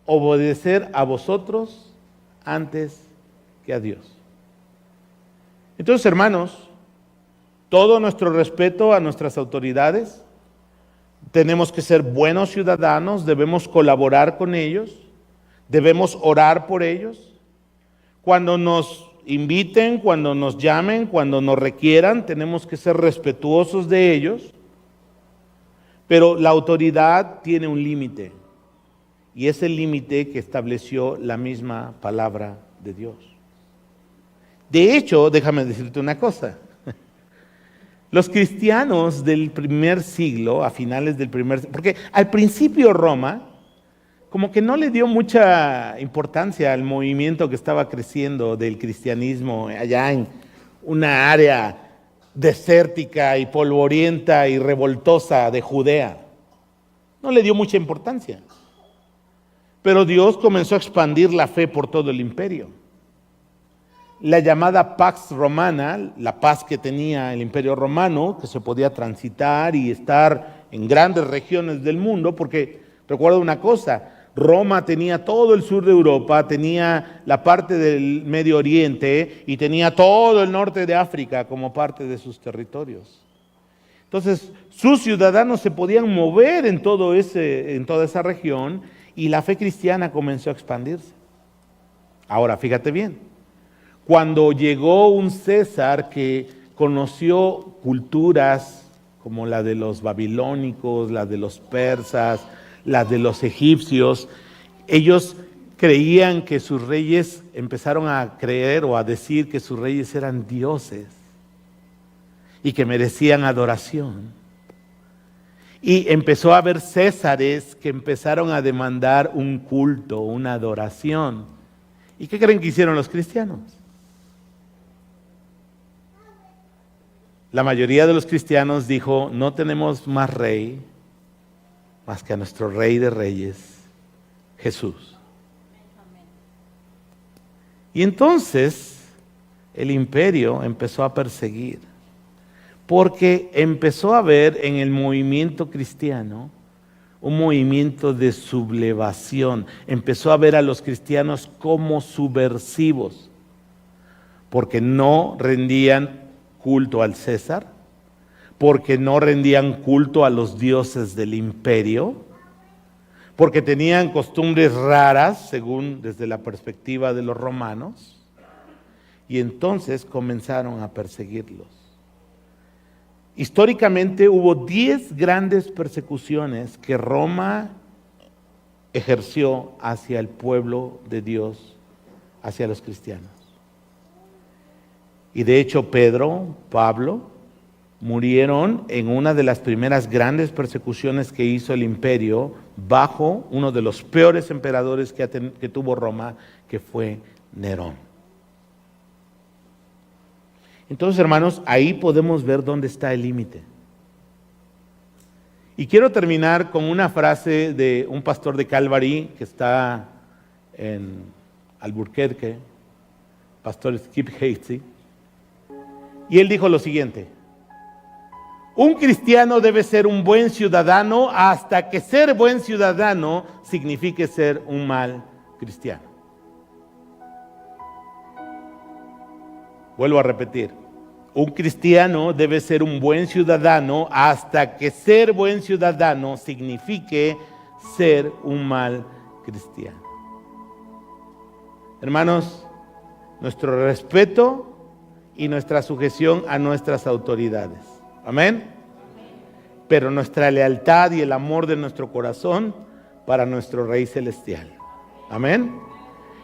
obedecer a vosotros antes que a Dios. Entonces, hermanos, todo nuestro respeto a nuestras autoridades, tenemos que ser buenos ciudadanos, debemos colaborar con ellos, debemos orar por ellos. Cuando nos inviten, cuando nos llamen, cuando nos requieran, tenemos que ser respetuosos de ellos. Pero la autoridad tiene un límite, y es el límite que estableció la misma palabra de Dios. De hecho, déjame decirte una cosa. Los cristianos del primer siglo, a finales del primer siglo, porque al principio Roma como que no le dio mucha importancia al movimiento que estaba creciendo del cristianismo allá en una área desértica y polvorienta y revoltosa de Judea. No le dio mucha importancia. Pero Dios comenzó a expandir la fe por todo el imperio. La llamada Pax Romana, la paz que tenía el Imperio Romano, que se podía transitar y estar en grandes regiones del mundo, porque recuerda una cosa, Roma tenía todo el sur de Europa, tenía la parte del Medio Oriente y tenía todo el norte de África como parte de sus territorios. Entonces, sus ciudadanos se podían mover en toda esa región y la fe cristiana comenzó a expandirse. Ahora, fíjate bien. Cuando llegó un César que conoció culturas como la de los babilónicos, la de los persas, la de los egipcios, ellos creían que sus reyes, empezaron a creer o a decir que sus reyes eran dioses y que merecían adoración. Y empezó a haber césares que empezaron a demandar un culto, una adoración. ¿Y qué creen que hicieron los cristianos? La mayoría de los cristianos dijo, no tenemos más rey, más que a nuestro Rey de Reyes, Jesús. Y entonces el imperio empezó a perseguir, porque empezó a haber en el movimiento cristiano un movimiento de sublevación. Empezó a ver a los cristianos como subversivos, porque no rendían culto al César, porque no rendían culto a los dioses del imperio, porque tenían costumbres raras, según desde la perspectiva de los romanos, y entonces comenzaron a perseguirlos. Históricamente hubo 10 grandes persecuciones que Roma ejerció hacia el pueblo de Dios, hacia los cristianos. Y de hecho Pedro, Pablo, murieron en una de las primeras grandes persecuciones que hizo el imperio bajo uno de los peores emperadores que tuvo Roma, que fue Nerón. Entonces, hermanos, ahí podemos ver dónde está el límite. Y quiero terminar con una frase de un pastor de Calvary que está en Albuquerque, pastor Skip Hasty, y él dijo lo siguiente: un cristiano debe ser un buen ciudadano hasta que ser buen ciudadano signifique ser un mal cristiano. Vuelvo a repetir. Un cristiano debe ser un buen ciudadano hasta que ser buen ciudadano signifique ser un mal cristiano. Hermanos, nuestro respeto y nuestra sujeción a nuestras autoridades. Amén. Pero nuestra lealtad y el amor de nuestro corazón para nuestro Rey Celestial. Amén.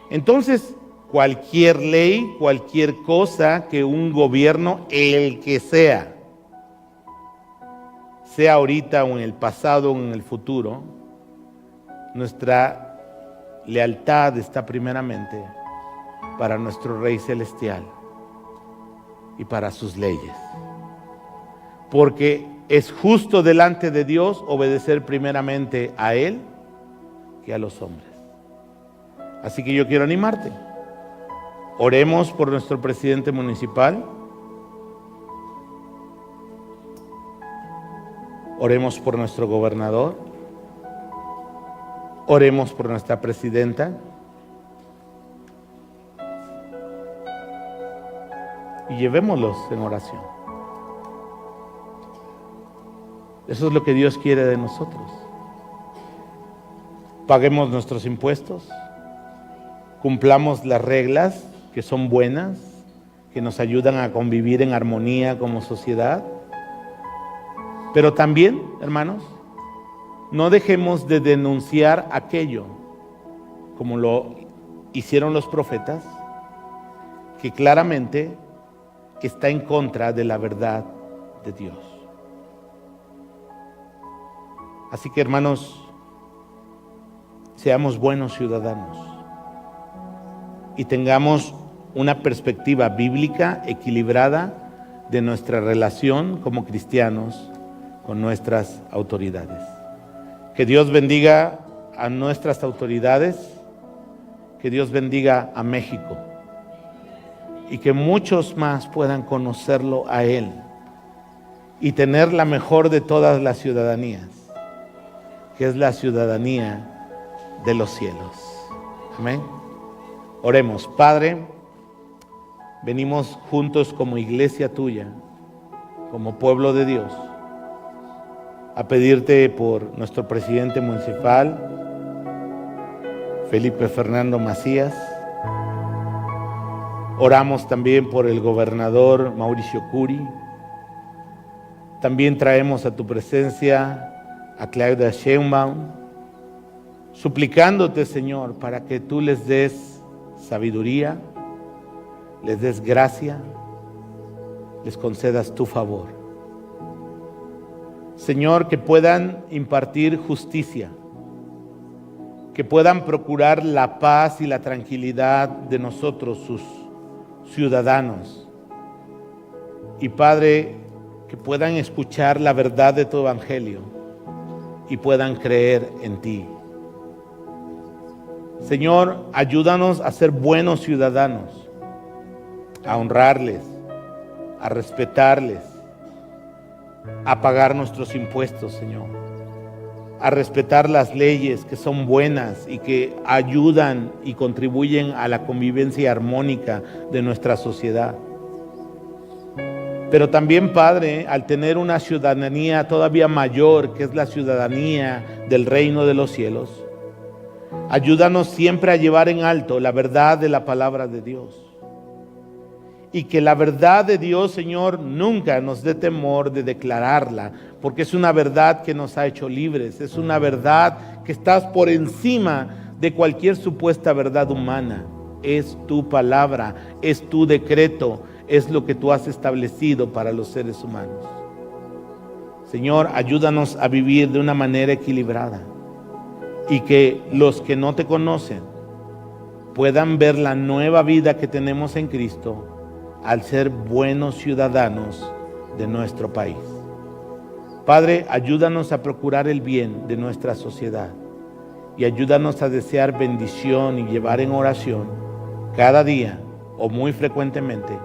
Entonces, cualquier ley, cualquier cosa que un gobierno, el que sea ahorita o en el pasado o en el futuro, nuestra lealtad está primeramente para nuestro Rey Celestial y para sus leyes. Porque es justo delante de Dios obedecer primeramente a Él que a los hombres. Así que yo quiero animarte. Oremos por nuestro presidente municipal. Oremos por nuestro gobernador. Oremos por nuestra presidenta. Y llevémoslos en oración. Eso es lo que Dios quiere de nosotros. Paguemos nuestros impuestos. Cumplamos las reglas que son buenas, que nos ayudan a convivir en armonía como sociedad. Pero también, hermanos, no dejemos de denunciar aquello, como lo hicieron los profetas, que claramente está en contra de la verdad de Dios. Así que, hermanos, seamos buenos ciudadanos y tengamos una perspectiva bíblica equilibrada de nuestra relación como cristianos con nuestras autoridades. Que Dios bendiga a nuestras autoridades, que Dios bendiga a México y que muchos más puedan conocerlo a Él y tener la mejor de todas las ciudadanías, que es la ciudadanía de los cielos. Amén. Oremos. Padre, venimos juntos como iglesia tuya, como pueblo de Dios, a pedirte por nuestro presidente municipal, Felipe Fernando Macías. Oramos también por el gobernador Mauricio Curi. También traemos a tu presencia a Claudia Sheinbaum, suplicándote, Señor, para que tú les des sabiduría, les des gracia, les concedas tu favor. Señor, que puedan impartir justicia, que puedan procurar la paz y la tranquilidad de nosotros, sus ciudadanos. Y Padre, que puedan escuchar la verdad de tu evangelio y puedan creer en ti. Señor, ayúdanos a ser buenos ciudadanos, a honrarles, a respetarles, a pagar nuestros impuestos, Señor, a respetar las leyes que son buenas y que ayudan y contribuyen a la convivencia armónica de nuestra sociedad. Pero también, Padre, al tener una ciudadanía todavía mayor, que es la ciudadanía del reino de los cielos, ayúdanos siempre a llevar en alto la verdad de la palabra de Dios. Y que la verdad de Dios, Señor, nunca nos dé temor de declararla, porque es una verdad que nos ha hecho libres, es una verdad que estás por encima de cualquier supuesta verdad humana. Es tu palabra, es tu decreto, es lo que tú has establecido para los seres humanos. Señor, ayúdanos a vivir de una manera equilibrada y que los que no te conocen puedan ver la nueva vida que tenemos en Cristo al ser buenos ciudadanos de nuestro país. Padre, ayúdanos a procurar el bien de nuestra sociedad y ayúdanos a desear bendición y llevar en oración cada día o muy frecuentemente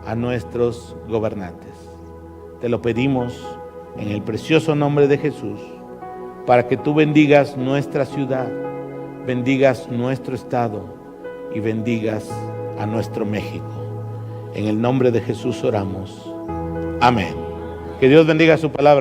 a nuestros gobernantes. Te lo pedimos en el precioso nombre de Jesús, para que tú bendigas nuestra ciudad, bendigas nuestro estado y bendigas a nuestro México. En el nombre de Jesús oramos. Amén. Que Dios bendiga su palabra.